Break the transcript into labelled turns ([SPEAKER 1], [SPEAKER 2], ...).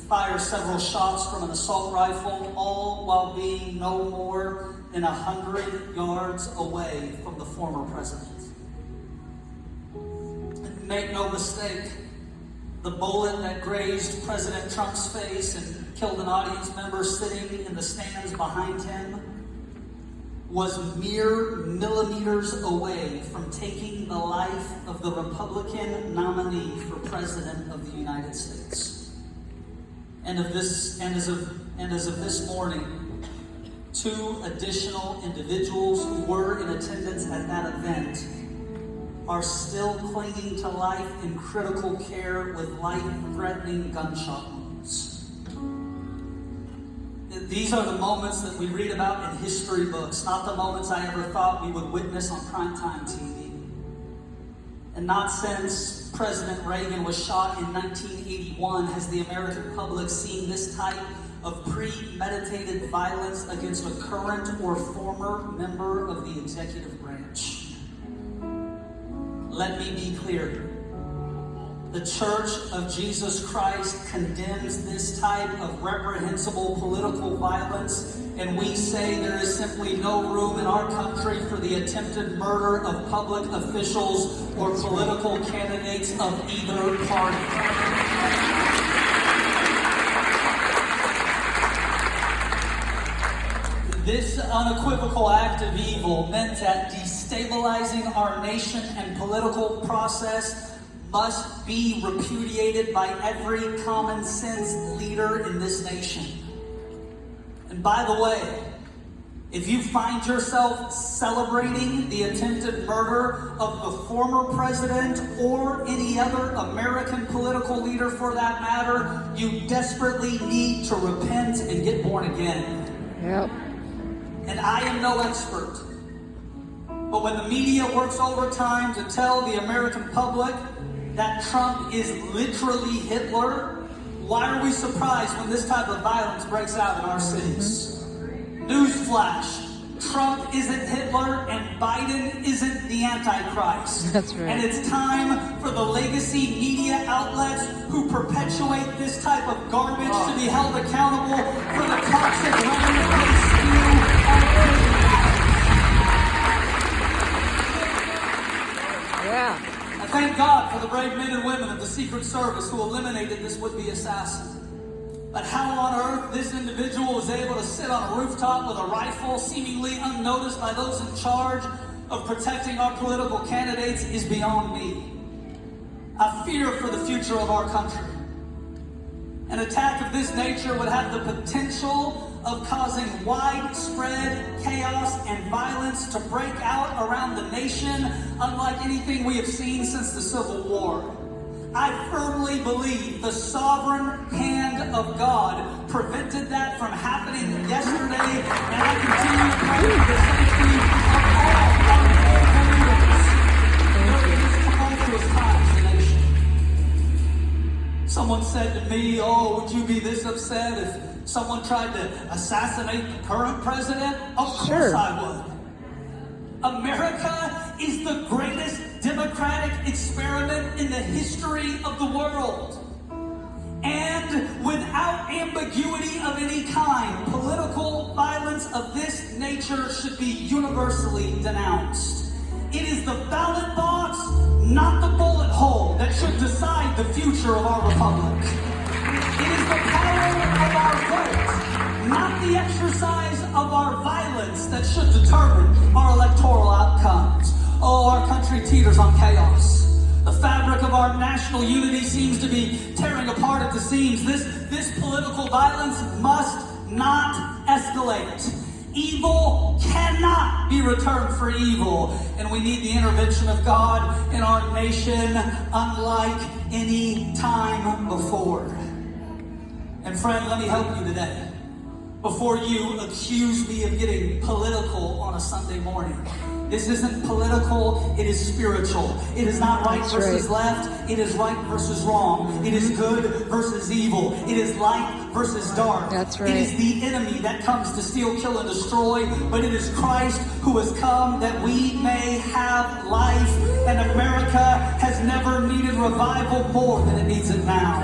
[SPEAKER 1] fire several shots from an assault rifle, all while being no more than 100 yards away from the former president. And make no mistake, the bullet that grazed President Trump's face and killed an audience member sitting in the stands behind him was mere millimeters away from taking the life of the Republican nominee for President of the United States. And as of this morning, 2 additional individuals who were in attendance at that event are still clinging to life in critical care with life-threatening gunshot wounds. These are the moments that we read about in history books, not the moments I ever thought we would witness on primetime TV. And not since President Reagan was shot in 1981 has the American public seen this type of premeditated violence against a current or former member of the executive branch. Let me be clear. The Church of Jesus Christ condemns this type of reprehensible political violence, and we say there is simply no room in our country for the attempted murder of public officials or political candidates of either party. This unequivocal act of evil meant at destabilizing our nation and political process must be repudiated by every common sense leader in this nation. And by the way, if you find yourself celebrating the attempted murder of the former president or any other American political leader for that matter, you desperately need to repent and get born again.
[SPEAKER 2] Yep.
[SPEAKER 1] And I am no expert, but when the media works overtime to tell the American public that Trump is literally Hitler, why are we surprised when this type of violence breaks out in our cities? Newsflash, Trump isn't Hitler and Biden isn't the Antichrist.
[SPEAKER 2] That's right.
[SPEAKER 1] And it's time for the legacy media outlets who perpetuate this type of garbage to be held accountable for the toxic rhetoric they spew all over the
[SPEAKER 2] Yeah.
[SPEAKER 1] I thank God for the brave men and women of the Secret Service who eliminated this would-be assassin. But how on earth this individual was able to sit on a rooftop with a rifle, seemingly unnoticed by those in charge of protecting our political candidates, is beyond me. I fear for the future of our country. An attack of this nature would have the potential of causing widespread chaos and violence to break out around the nation, unlike anything we have seen since the Civil War. I firmly believe the sovereign hand of God prevented that from happening yesterday, and I continue to pray for the safety of all our leaders during this tumultuous times in the nation. Someone said to me, "Oh, would you be this upset if someone tried to assassinate the current president?" Of course I would. America is the greatest democratic experiment in the history of the world. And without ambiguity of any kind, political violence of this nature should be universally denounced. It is the ballot box, not the bullet hole, that should decide the future of our republic. It is the power of our vote, not the exercise of our violence, that should determine our electoral outcomes. Oh, our country teeters on chaos. The fabric of our national unity seems to be tearing apart at the seams. This political violence must not escalate. Evil cannot be returned for evil, and we need the intervention of God in our nation unlike any time before. And friend, let me help you today. Before you accuse me of getting political on a Sunday morning, this isn't political, it is spiritual. It is not right versus left, it is right versus wrong. It is good versus evil. It is light versus dark.
[SPEAKER 2] That's right.
[SPEAKER 1] It is the enemy that comes to steal, kill, and destroy, but it is Christ who has come that we may have life. And America has never needed revival more than it needs it now.